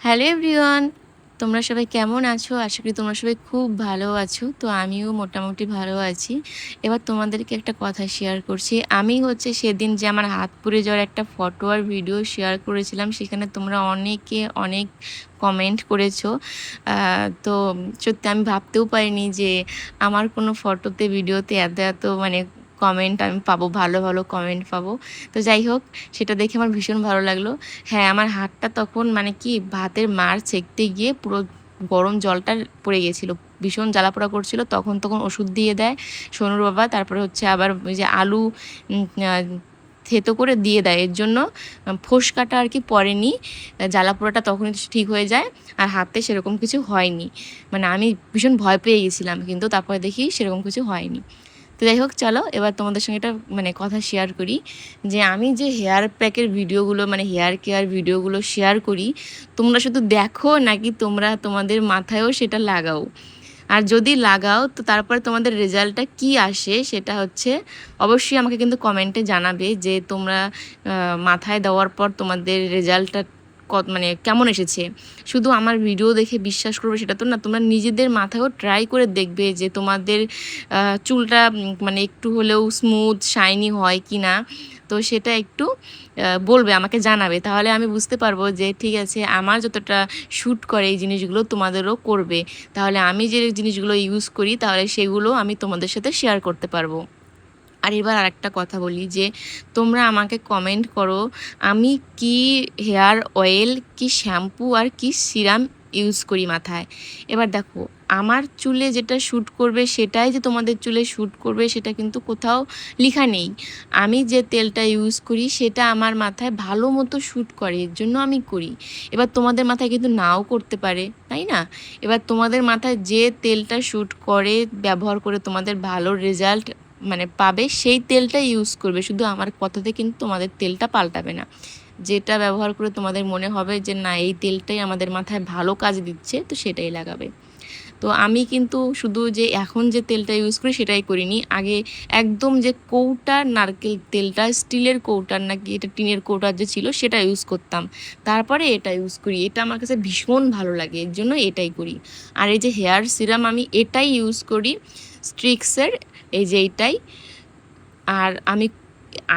Hello everyone, তোমরা সবাই কেমন আছো? আশা করি তোমরা সবাই খুব ভালো আছো। তো আমিও মোটামুটি ভালো আছি। এবার তোমাদেরকে একটা কথা শেয়ার করছি। আমি সেদিন যে আমার হাত পুড়ে যাওয়ার একটা ফটো আর ভিডিও শেয়ার করেছিলাম, সেখানে তোমরা অনেকে অনেক কমেন্ট করেছো। তো সত্যি আমি ভাবতেও পারিনি যে আমার কোনো ফটোতে, ভিডিওতে এত এত কমেন্ট আমি পাবো, ভালো ভালো কমেন্ট পাবো। তো যাই হোক, সেটা দেখে আমার ভীষণ ভালো লাগলো। হ্যাঁ, আমার হাতটা তখন ভাতের মাড় সেঁকতে গিয়ে পুরো গরম জলটা পড়ে গেছিলো। ভীষণ জ্বালাপোড়া করছিল। তখন ওষুধ দিয়ে দেয় সোনুর বাবা। তারপরে আবার ওই যে আলু থেতো করে দিয়ে দেয়। এর জন্য ফোসকাটা আর কি পড়েনি। জ্বালাপোড়াটা তখনই ঠিক হয়ে যায়। আর হাতে সেরকম কিছু হয়নি। আমি ভীষণ ভয় পেয়ে গেছিলাম, কিন্তু তারপরে দেখি সেরকম কিছু হয়নি। তো যাই হোক, চলো এবার তোমাদের সঙ্গে একটা কথা শেয়ার করি যে আমি যে হেয়ার প্যাকের ভিডিওগুলো, হেয়ার কেয়ার ভিডিওগুলো শেয়ার করি, তোমরা শুধু দেখো নাকি তোমরা তোমাদের মাথায়ও সেটা লাগাও? আর যদি লাগাও তো তারপরে তোমাদের রেজাল্টটা কি আসে সেটা অবশ্যই আমাকে কিন্তু কমেন্টে জানাবে যে তোমরা মাথায় দেওয়ার পর তোমাদের রেজাল্টটা কেমন এসেছে। শুধু আমার ভিডিও দেখে বিশ্বাস করবে সেটা তো না, তোমরা নিজেদের মাথায়ও ট্রাই করে দেখবে যে তোমাদের চুলটা একটু হলেও স্মুথ শাইনি হয় কি না। তো সেটা একটু বলবে, আমাকে জানাবে, তাহলে আমি বুঝতে পারবো যে ঠিক আছে, আমার যতটা শ্যুট করে এই জিনিসগুলো তোমাদেরও করবে। তাহলে আমি যে জিনিসগুলো ইউজ করি তাহলে সেগুলো আমি তোমাদের সাথে শেয়ার করতে পারবো। আর এবার আরেকটা কথা বলি যে তোমরা আমাকে কমেন্ট করো আমি কি হেয়ার অয়েল, কি শ্যাম্পু আর কি সিরাম ইউজ করি মাথায়। এবার দেখো, আমার চুলে যেটা শ্যুট করবে সেটাই যে তোমাদের চুলে শ্যুট করবে সেটা কিন্তু কোথাও লেখা নেই। আমি যে তেলটা ইউজ করি সেটা আমার মাথায় ভালো মতো শ্যুট করে, এর জন্য আমি করি। এবার তোমাদের মাথায় কিন্তু নাও করতে পারে, তাই না? এবার তোমাদের মাথায় যে তেলটা শ্যুট করে, ব্যবহার করে তোমাদের ভালো রেজাল্ট পাবে, সেই তেলটা ইউজ করবে। শুধু আমার কথাতে কিন্তু তোমাদের তেলটা পাল্টাবে না। যেটা ব্যবহার করে তোমাদের মনে হবে যে না, এই তেলটাই আমাদের মাথায় ভালো কাজ দিচ্ছে, তো সেটাই লাগাবে। তো আমি কিন্তু শুধু যে এখন যে তেলটা ইউজ করি সেটাই করিনি। আগে একদম যে কৌটার নারকেল তেলটা, স্টিলের কৌটার নাকি এটা টিনের কৌটার যে ছিল সেটা ইউজ করতাম। তারপরে এটা ইউজ করি। এটা আমার কাছে ভীষণ ভালো লাগে, এর জন্য এটাই করি। আর এই যে হেয়ার সিরাম আমি এটাই ইউজ করি, স্ট্রিক্সের, এই যে এইটাই। আর আমি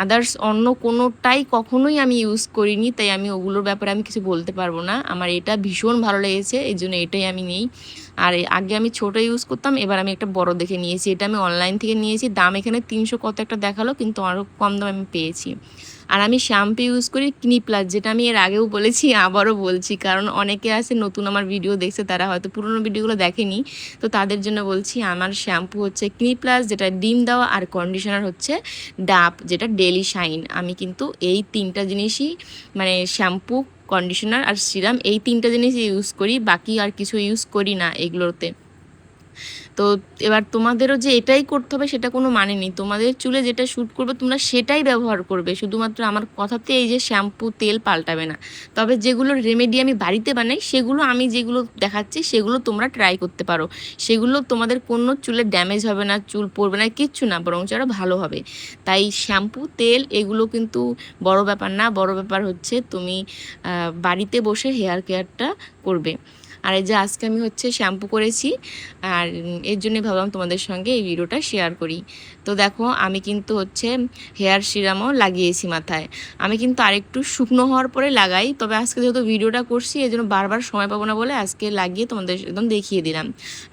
আদার্স অন্য কোনোটাই কখনোই আমি ইউজ করিনি, তাই আমি ওগুলোর ব্যাপারে আমি কিছু বলতে পারবো না। আমার এটা ভীষণ ভালো লেগেছে, এই জন্য এটাই আমি নিই। আর আগে আমি ছোটো ইউজ করতাম, এবার আমি একটা বড় দেখে নিয়েছি। এটা আমি অনলাইন থেকে নিয়েছি, দাম এখানে 300 কত একটা দেখালো, কিন্তু আরও কম দাম আমি পেয়েছি। আর আমি শ্যাম্পু ইউজ করি ক্লিনিপ্লাস, যেটা আমি এর আগেও বলেছি, আবারও বলছি, কারণ অনেকে আছে নতুন আমার ভিডিও দেখছে, তারা হয়তো পুরোনো ভিডিওগুলো দেখেনি। তো তাদের জন্য বলছি, আমার শ্যাম্পু ক্লিনিপ্লাস যেটা ডিম দেওয়া, আর কন্ডিশনার ডাব যেটা ডেলি শাইন। আমি কিন্তু এই তিনটা জিনিসই শ্যাম্পু, কন্ডিশনার আর সিরাম, এই তিনটা জিনিসই ইউজ করি, বাকি আর কিছু ইউজ করি না এগুলোতে। তো এবার তোমাদেরও যে এটাই করতে হবে সেটা কোনো মানে নেই। তোমাদের চুলে যেটা শ্যুট করবে তোমরা সেটাই ব্যবহার করবে। শুধুমাত্র আমার কথাতে এই যে শ্যাম্পু তেল পাল্টাবে না। তবে যেগুলো রেমেডি আমি বাড়িতে বানাই সেগুলো, আমি যেগুলো দেখাচ্ছি সেগুলো তোমরা ট্রাই করতে পারো। সেগুলো তোমাদের কোনো চুলে ড্যামেজ হবে না, চুল পড়বে না, কিচ্ছু না, বরং আরও ভালো হবে। তাই শ্যাম্পু, তেল এগুলো কিন্তু বড় ব্যাপার না। বড় ব্যাপার তুমি বাড়িতে বসে হেয়ার কেয়ারটা করবে। আর এই যে আজকে আমি শ্যাম্পু করেছি, আর এর জন্যই ভাবলাম তোমাদের সঙ্গে এই ভিডিওটা শেয়ার করি। তো দেখো, আমি কিন্তু হেয়ার সিরামও লাগিয়েছি মাথায়। আমি কিন্তু আরেকটু শুকনো হওয়ার পরে লাগাই, তবে আজকে যেহেতু ভিডিওটা করছি এই জন্য বারবার সময় পাবো না বলে আজকে লাগিয়ে তোমাদের একদম দেখিয়ে দিলাম।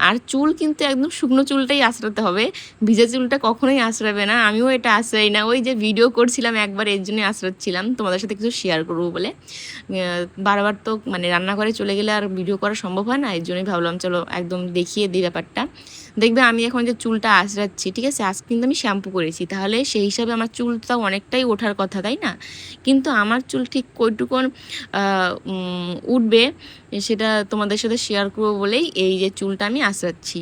আর চুল কিন্তু একদম শুকনো চুলটাই আঁচড়াতে হবে, ভিজে চুলটা কখনোই আঁচড়াবে না। আমিও এটা আঁচড়াই না, ওই যে ভিডিও করছিলাম একবার এর জন্যই আঁচড়াচ্ছিলাম, তোমাদের সাথে কিছু শেয়ার করবো বলে। বারবার তো রান্নাঘরে চলে গেলে আর ভিডিও করা সম্ভব হয় না, এর জন্যই ভাবলাম চলো একদম দেখিয়ে দিই ব্যাপারটা। দেখবে আমি এখন যে চুলটা আঁচড়াচ্ছি, ঠিক আছে, আজ কিন্তু আমি শ্যাম্পু করেছি, তাহলে সেই হিসাবে আমার চুলটা অনেকটাই ওঠার কথা, তাই না? কিন্তু আমার চুল ঠিক কইটুকুন উঠবে সেটা তোমাদের সাথে শেয়ার করবো বলেই এই যে চুলটা আমি আঁচড়াচ্ছি।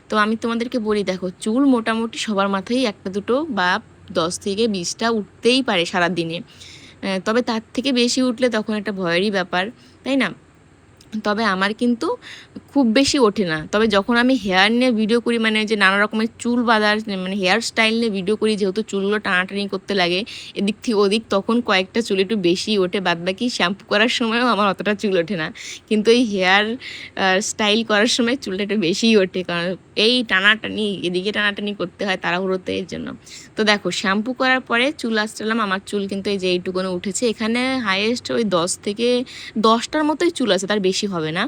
তো আমি তোমাদেরকে বলি, দেখো, চুল মোটামুটি সবার মাথায় একটা দুটো বা 10 থেকে 20টা উঠতেই পারে সারাদিনে। তবে তার থেকে বেশি উঠলে তখন একটা ভয়েরই ব্যাপার, তাই না? তবে আমার কিন্তু খুব বেশি ওঠে না। তবে যখন আমি হেয়ার নিয়ে ভিডিও করি, মানে যে নানা রকমের চুল বাঁধার মানে হেয়ার স্টাইল নিয়ে ভিডিও করি, যেহেতু চুলগুলো টানাটানি করতে লাগে এদিক থেকে ওদিক, তখন কয়েকটা চুল একটু বেশি ওঠে। বাদবাকি শ্যাম্পু করার সময়ও আমার অতটা চুল ওঠে না, কিন্তু এই হেয়ার স্টাইল করার সময় চুলটা একটু বেশিই ওঠে, কারণ এই টানাটানি এদিকে টানাটানি করতে হয় তাড়াহুড়োতে, এর জন্য। তো দেখো শ্যাম্পু করার পরে চুল আঁচড়ালাম, আমার চুল কিন্তু এই যে এইটুকুনো উঠেছে। এখানে হাইয়েস্ট ওই 10টার মতোই চুল আছে, তার বেশি হবে না।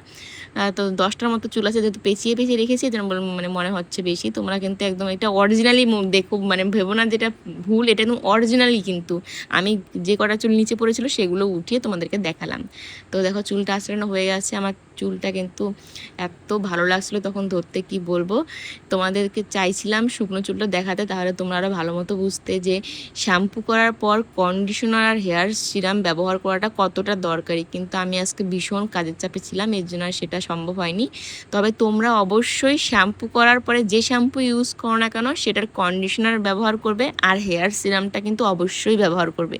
তো 10টার মতো চুল আছে, যেহেতু পেঁচিয়ে পেঁচিয়ে রেখেছি যেন মানে মনে হচ্ছে বেশি। তোমরা কিন্তু একদম এটা অরিজিনালি দেখো, মানে ভেবো না যেটা ভুল, এটা একদম অরিজিনালি। কিন্তু আমি যে কটা চুল নিচে পড়েছিল সেগুলো উঠিয়ে তোমাদেরকে দেখালাম। তো দেখো চুলটা আঁচড়ানো হয়ে গেছে। আমার চুলটা কিন্তু এত ভালো লাগছিলো তখন ধরতে, কি বলবো। তোমাদেরকে চাইছিলাম শুকনো চুলটা দেখাতে, তাহলে তোমরা আরও ভালো মতো বুঝতে যে শ্যাম্পু করার পর কন্ডিশনার আর হেয়ার সিরাম ব্যবহার করাটা কতটা দরকারি। কিন্তু আমি আজকে ভীষণ কাজের চাপে ছিলাম, এর জন্য আর সেটা সম্ভব হয়নি। তবে তোমরা অবশ্যই শ্যাম্পু করার পরে যে শ্যাম্পু ইউজ করো না কেন সেটার কন্ডিশনার ব্যবহার করবে, আর হেয়ার সিরামটা কিন্তু অবশ্যই ব্যবহার করবে।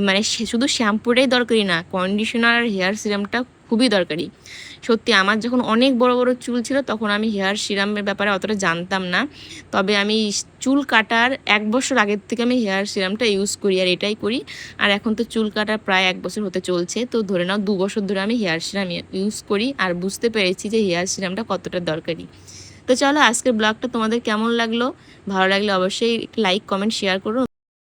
মানে শুধু শ্যাম্পুটাই দরকারি না, কন্ডিশনার আর হেয়ার সিরামটা খুবই দরকারি। সত্যি আমার যখন অনেক বড় বড় চুল ছিল তখন আমি হেয়ার সিরামের ব্যাপারে অতটা জানতাম না। তবে আমি চুল কাটার 1 বছর আগের থেকে আমি হেয়ার সিরামটা ইউজ করি, আর এটাই করি। আর এখন তো চুল কাটার প্রায় 1 বছর হতে চলছে, তো ধরে নাও 2 বছর ধরে আমি হেয়ার সিরাম ইউজ করি, আর বুঝতে পেরেছি যে হেয়ার সিরামটা কতটা দরকারি। তো চলো আজকের ব্লগটা তোমাদের কেমন লাগলো, ভালো লাগলে অবশ্যই লাইক কমেন্ট শেয়ার করো।